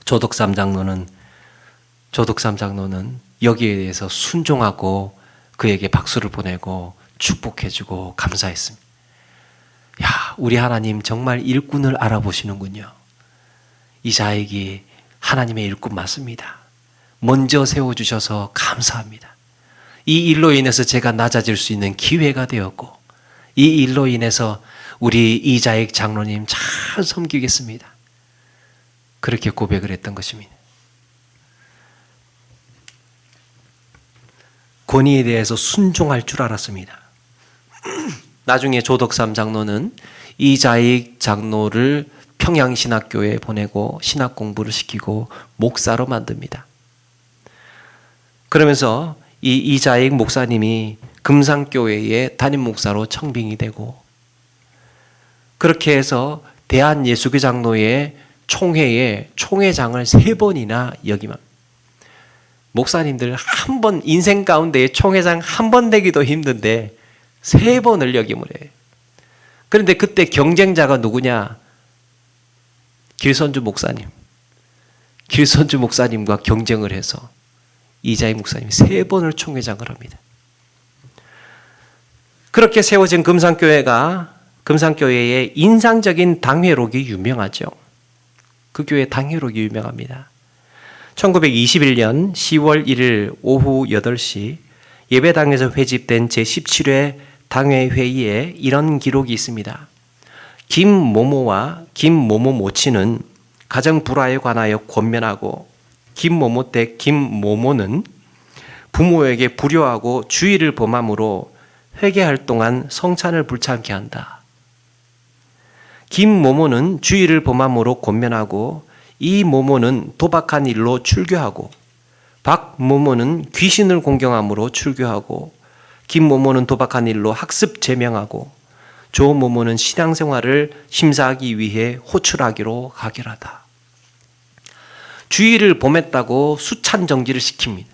조덕삼 장로는 여기에 대해서 순종하고 그에게 박수를 보내고 축복해주고 감사했습니다. 야, 우리 하나님 정말 일꾼을 알아보시는군요. 이 자에게 하나님의 일꾼 맞습니다. 먼저 세워주셔서 감사합니다. 이 일로 인해서 제가 낮아질 수 있는 기회가 되었고, 이 일로 인해서 우리 이자익 장로님 잘 섬기겠습니다. 그렇게 고백을 했던 것입니다. 권위에 대해서 순종할 줄 알았습니다. 나중에 조덕삼 장로는 이자익 장로를 평양신학교에 보내고 신학 공부를 시키고 목사로 만듭니다. 그러면서 이 이자익 목사님이 금산교회의 담임 목사로 청빙이 되고, 그렇게 해서 대한예수교장로회 총회에 총회장을 3번이나 역임합니다. 목사님들 한 번, 인생 가운데 총회장 한 번 되기도 힘든데 3번을 역임을 해요. 그런데 그때 경쟁자가 누구냐? 길선주 목사님. 길선주 목사님과 경쟁을 해서 이자익 목사님이 3번을 총회장을 합니다. 그렇게 세워진 금산교회의 인상적인 당회록이 유명하죠. 그 교회 당회록이 유명합니다. 1921년 10월 1일 오후 8시 예배당에서 회집된 제17회 당회 회의에 이런 기록이 있습니다. 김모모와 김모모 모치는 가정 불화에 관하여 권면하고, 김모모 댁 김모모는 부모에게 불효하고 주의를 범함으로 회개할 동안 성찬을 불참케 한다. 김모모는 주의를 범함으로 권면하고, 이 모모는 도박한 일로 출교하고, 박모모는 귀신을 공경함으로 출교하고, 김모모는 도박한 일로 학습 제명하고, 조모모는 신앙생활을 심사하기 위해 호출하기로 가결하다. 주의를 범했다고 수찬정지를 시킵니다.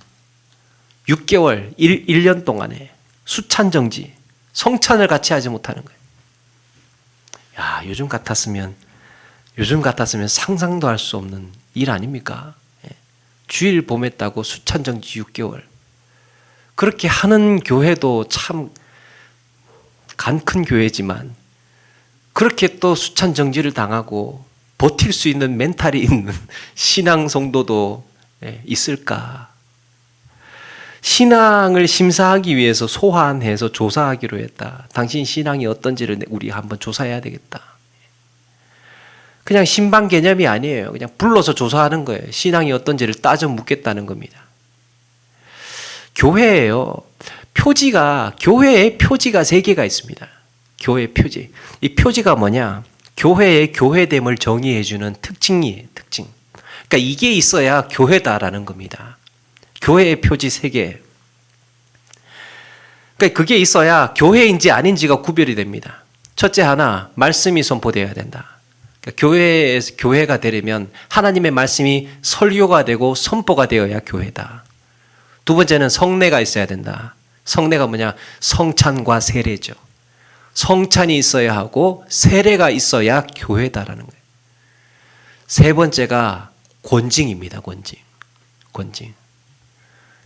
6개월, 1년 동안에 수찬정지, 성찬을 같이 하지 못하는 거예요. 야, 요즘 같았으면 상상도 할 수 없는 일 아닙니까? 주일 범했다고 수찬정지 6개월. 그렇게 하는 교회도 참 간 큰 교회지만, 그렇게 또 수찬정지를 당하고 버틸 수 있는 멘탈이 있는 신앙 성도도 있을까? 신앙을 심사하기 위해서 소환해서 조사하기로 했다. 당신 신앙이 어떤지를 우리 한번 조사해야 되겠다. 그냥 신방 개념이 아니에요. 그냥 불러서 조사하는 거예요. 신앙이 어떤지를 따져 묻겠다는 겁니다. 교회예요. 교회에 표지가 3개가 있습니다. 교회 표지. 이 표지가 뭐냐? 교회의 교회됨을 정의해주는 특징이에요. 특징. 그러니까 이게 있어야 교회다라는 겁니다. 교회의 표지 3개. 그러니까 그게 있어야 교회인지 아닌지가 구별이 됩니다. 첫째 하나, 말씀이 선포되어야 된다. 그러니까 교회가 되려면 하나님의 말씀이 설교가 되고 선포가 되어야 교회다. 두 번째는 성례가 있어야 된다. 성례가 뭐냐? 성찬과 세례죠. 성찬이 있어야 하고 세례가 있어야 교회다라는 거예요. 세 번째가 권징입니다. 권징.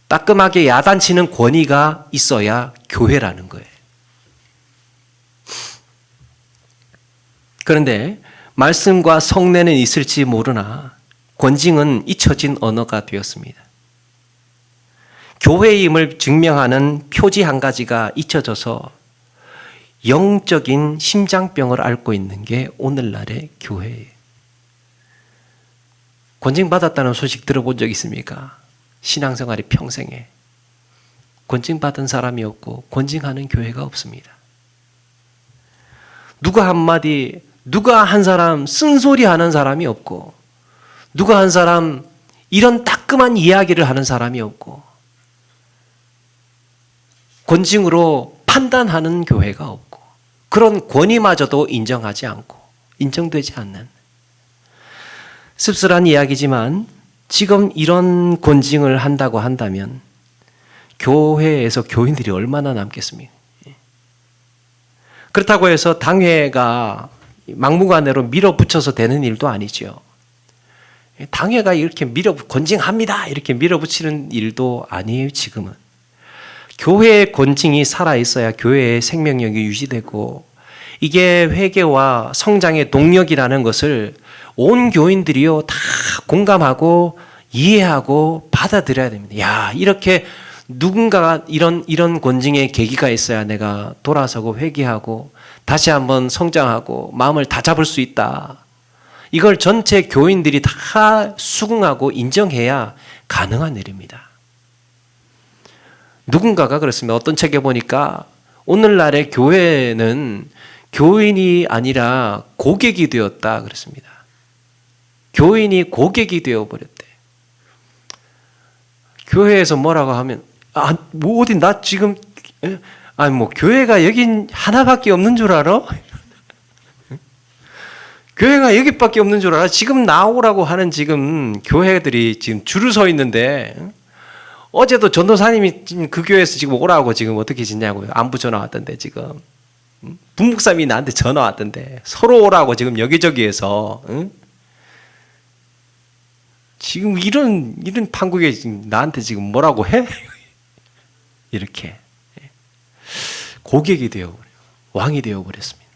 따끔하게 야단치는 권위가 있어야 교회라는 거예요. 그런데 말씀과 성례는 있을지 모르나 권징은 잊혀진 언어가 되었습니다. 교회임을 증명하는 표지 한 가지가 잊혀져서 영적인 심장병을 앓고 있는 게 오늘날의 교회예요. 권징받았다는 소식 들어본 적 있습니까? 신앙생활의 평생에. 권징받은 사람이 없고 권징하는 교회가 없습니다. 누가 한마디, 누가 한 사람 쓴소리 하는 사람이 없고, 누가 한 사람 이런 따끔한 이야기를 하는 사람이 없고, 권징으로 판단하는 교회가 없고, 그런 권위마저도 인정하지 않고, 인정되지 않는 씁쓸한 이야기지만 지금 이런 권징을 한다고 한다면 교회에서 교인들이 얼마나 남겠습니까? 그렇다고 해서 당회가 막무가내로 밀어붙여서 되는 일도 아니죠. 당회가 이렇게 권징합니다 이렇게 밀어붙이는 일도 아니에요. 지금은 교회의 권징이 살아있어야 교회의 생명력이 유지되고, 이게 회개와 성장의 동력이라는 것을 온 교인들이요 다 공감하고 이해하고 받아들여야 됩니다. 야, 이렇게 누군가가 이런 권징의 계기가 있어야 내가 돌아서고 회개하고 다시 한번 성장하고 마음을 다잡을 수 있다. 이걸 전체 교인들이 다 수긍하고 인정해야 가능한 일입니다. 누군가가 그렇습니다. 어떤 책에 보니까 오늘날의 교회는 교인이 아니라 고객이 되었다 그랬습니다. 교인이 고객이 되어버렸대. 교회에서 뭐라고 하면 뭐 어디 나 지금 뭐 교회가 여긴 하나밖에 없는 줄 알아? 교회가 여기밖에 없는 줄 알아? 지금 나오라고 하는 지금 교회들이 지금 줄을 서 있는데, 어제도 전도사님이 그 교회에서 지금 오라고 지금 어떻게 짓냐고요. 안부 전화 왔던데 지금 분목사님이 나한테 전화 왔던데 서로 오라고 지금 여기저기에서 지금 이런 판국에 지금 나한테 지금 뭐라고 해? 이렇게 고객이 되어버려요. 왕이 되어버렸습니다.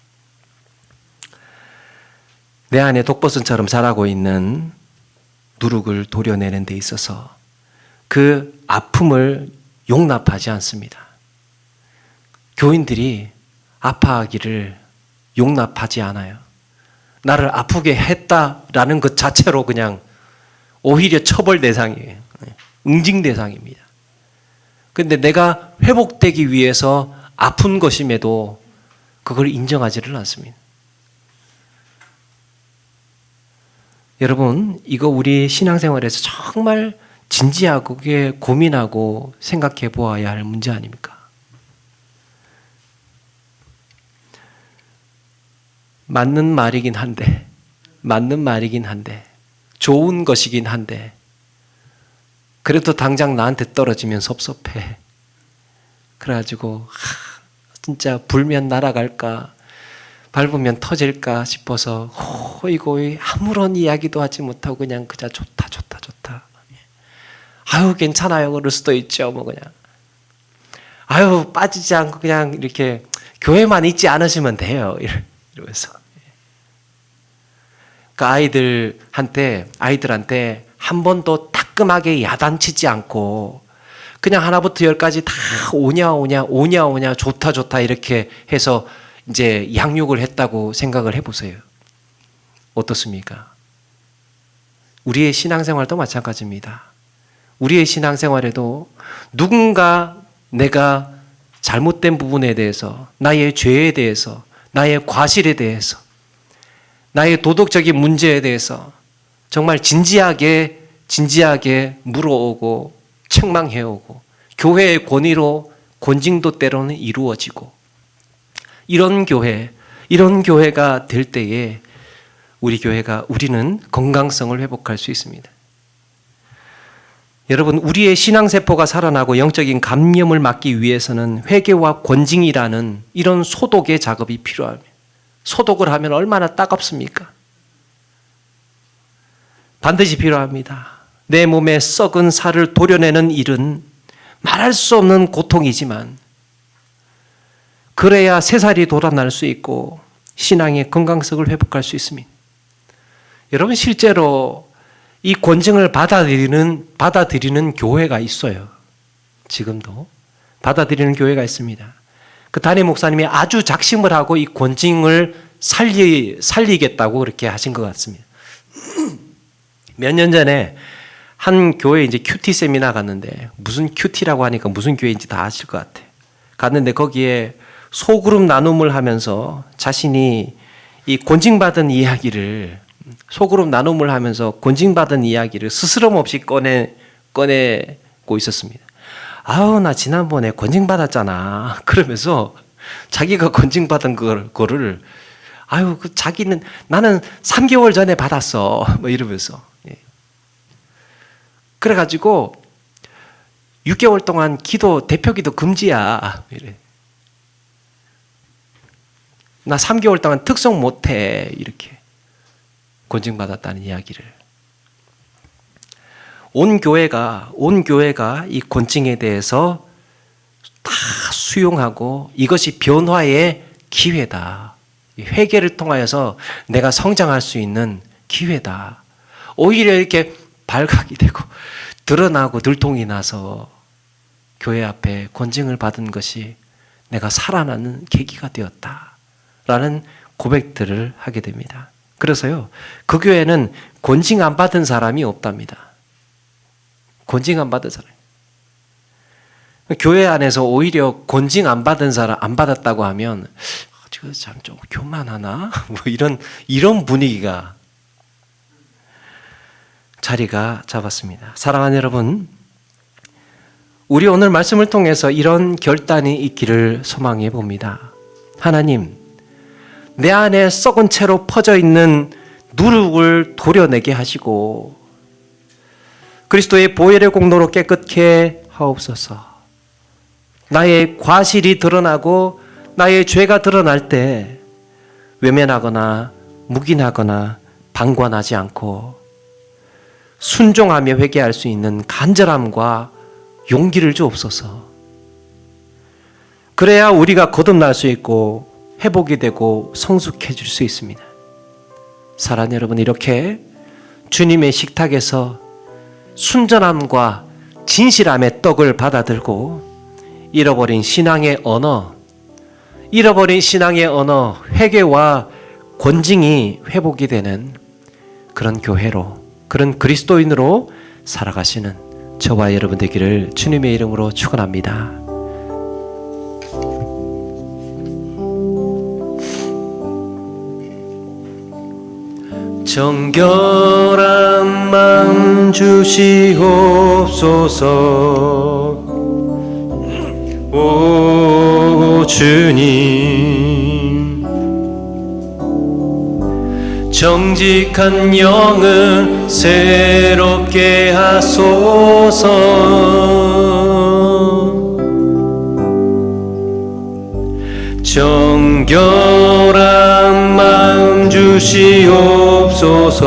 내 안에 독버섯처럼 자라고 있는 누룩을 도려내는 데 있어서 그 아픔을 용납하지 않습니다. 교인들이 아파하기를 용납하지 않아요. 나를 아프게 했다라는 것 자체로 그냥 오히려 처벌 대상이에요. 응징 대상입니다. 그런데 내가 회복되기 위해서 아픈 것임에도 그걸 인정하지를 않습니다. 여러분, 이거 우리 신앙생활에서 정말 진지하게 고민하고 생각해 보아야 할 문제 아닙니까? 맞는 말이긴 한데 좋은 것이긴 한데 그래도 당장 나한테 떨어지면 섭섭해. 그래가지고 진짜 불면 날아갈까 밟으면 터질까 싶어서 호이고이 아무런 이야기도 하지 못하고 그냥 좋다. 아유 괜찮아요 그럴 수도 있죠. 뭐 그냥 아유 빠지지 않고 그냥 이렇게 교회만 있지 않으시면 돼요. 이러면서 그 아이들한테 한 번도 따끔하게 야단치지 않고 그냥 하나부터 열까지 다 오냐 좋다 이렇게 해서 이제 양육을 했다고 생각을 해보세요. 어떻습니까? 우리의 신앙생활도 마찬가지입니다. 우리의 신앙생활에도 누군가 내가 잘못된 부분에 대해서, 나의 죄에 대해서, 나의 과실에 대해서, 나의 도덕적인 문제에 대해서 정말 진지하게 물어오고 책망해오고 교회의 권위로 권징도 때로는 이루어지고, 이런 교회가 될 때에 우리는 건강성을 회복할 수 있습니다. 여러분, 우리의 신앙세포가 살아나고 영적인 감염을 막기 위해서는 회개와 권징이라는 이런 소독의 작업이 필요합니다. 소독을 하면 얼마나 따갑습니까? 반드시 필요합니다. 내 몸에 썩은 살을 도려내는 일은 말할 수 없는 고통이지만 그래야 새살이 돋아날 수 있고 신앙의 건강성을 회복할 수 있습니다. 여러분, 실제로 이 권징을 받아들이는 교회가 있어요. 지금도 받아들이는 교회가 있습니다. 그 담임 목사님이 아주 작심을 하고 이 권징을 살리겠다고 그렇게 하신 것 같습니다. 몇 년 전에 한 교회에 이제 큐티 세미나 갔는데, 무슨 큐티라고 하니까 무슨 교회인지 다 아실 것 같아요. 갔는데 거기에 소그룹 나눔을 하면서 자신이 이 권징받은 이야기를, 소그룹 나눔을 하면서 권징받은 이야기를 스스럼 없이 꺼내고 있었습니다. 아우, 나 지난번에 권징받았잖아. 그러면서 자기가 권징받은 거를, 아유, 자기는, 나는 3개월 전에 받았어. 뭐 이러면서. 그래가지고 6개월 동안 대표 기도 금지야. 이래. 나 3개월 동안 특성 못해. 이렇게 권징받았다는 이야기를. 온 교회가 이 권징에 대해서 다 수용하고 이것이 변화의 기회다. 회개를 통하여서 내가 성장할 수 있는 기회다. 오히려 이렇게 발각이 되고 드러나고 들통이 나서 교회 앞에 권징을 받은 것이 내가 살아나는 계기가 되었다라는 고백들을 하게 됩니다. 그래서요, 그 교회는 권징 안 받은 사람이 없답니다. 권징 안 받은 사람. 교회 안에서 오히려 권징 안 받은 사람, 안 받았다고 하면 참 좀 교만하나? 뭐 이런 분위기가 자리가 잡았습니다. 사랑하는 여러분, 우리 오늘 말씀을 통해서 이런 결단이 있기를 소망해 봅니다. 하나님, 내 안에 썩은 채로 퍼져 있는 누룩을 도려내게 하시고 그리스도의 보혈의 공로로 깨끗게 하옵소서. 나의 과실이 드러나고 나의 죄가 드러날 때 외면하거나 묵인하거나 방관하지 않고 순종하며 회개할 수 있는 간절함과 용기를 주옵소서. 그래야 우리가 거듭날 수 있고 회복이 되고 성숙해질 수 있습니다. 사랑하는 여러분, 이렇게 주님의 식탁에서 순전함과 진실함의 떡을 받아들고 잃어버린 신앙의 언어, 회개와 권징이 회복이 되는 그런 교회로, 그런 그리스도인으로 살아가시는 저와 여러분 되기를 주님의 이름으로 축원합니다. 정결한 마음 주시옵소서. 오 주님, 정직한 영을 새롭게 하소서. 정결한 마음 주시옵소서.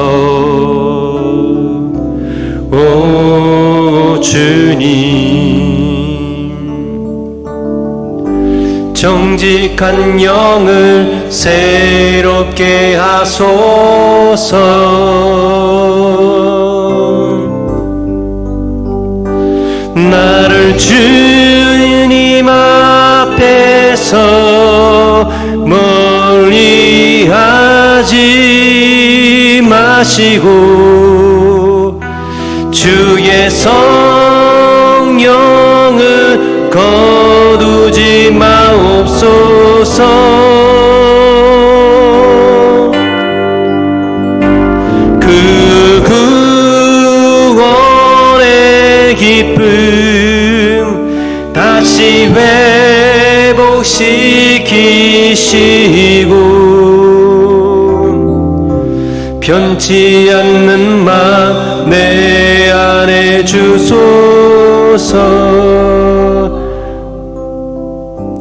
오 주님, 정직한 영을 새롭게 하소서. 나를 주님 앞에서 멀리하지 마시고 주의 성령을 거두지 마옵소서. 그 구원의 기쁨 다시 회복시키시고 변치 않는 마음 내 안에 주소서.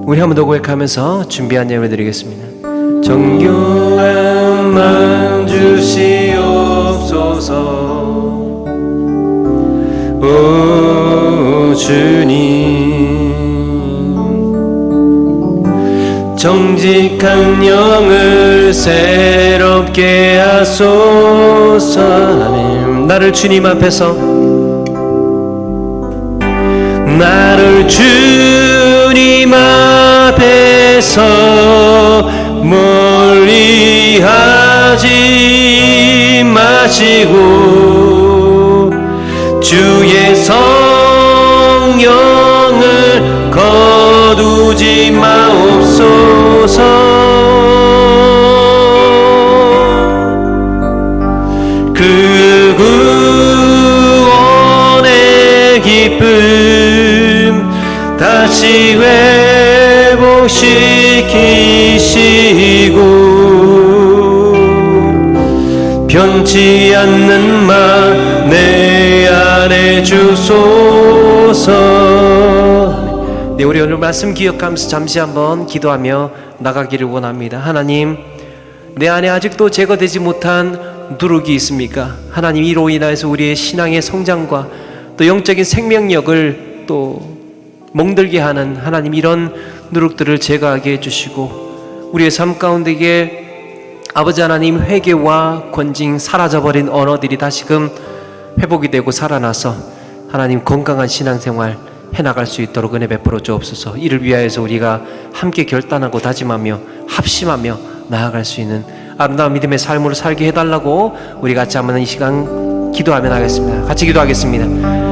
우리 한 번 더 고백하면서 준비한 예물 드리겠습니다. 정결한 마음 주시옵소서. 오 주님, 정직한 영을 새롭게 하소서. 아멘. 나를 주님 앞에서, 나를 주님 주님 앞에서 멀리 하지 마시고 주의 성령을 거두지 마옵소서. 그 구원의 기쁨 다시 회복시키시고 변치 않는 마 내 안에 주소서. 네, 우리 오늘 말씀 기억하면서 잠시 한번 기도하며 나가기를 원합니다. 하나님, 내 안에 아직도 제거되지 못한 누룩이 있습니까? 하나님, 이로 인하여서 우리의 신앙의 성장과 또 영적인 생명력을 또 멍들게 하는 하나님, 이런 누룩들을 제거하게 해주시고 우리의 삶 가운데에 아버지 하나님, 회개와 권징, 사라져버린 언어들이 다시금 회복이 되고 살아나서 하나님 건강한 신앙생활 해나갈 수 있도록 은혜 베풀어 주옵소서. 이를 위하여서 우리가 함께 결단하고 다짐하며 합심하며 나아갈 수 있는 아름다운 믿음의 삶으로 살게 해달라고 우리 같이 한번 이 시간 기도하며 나가겠습니다. 같이 기도하겠습니다.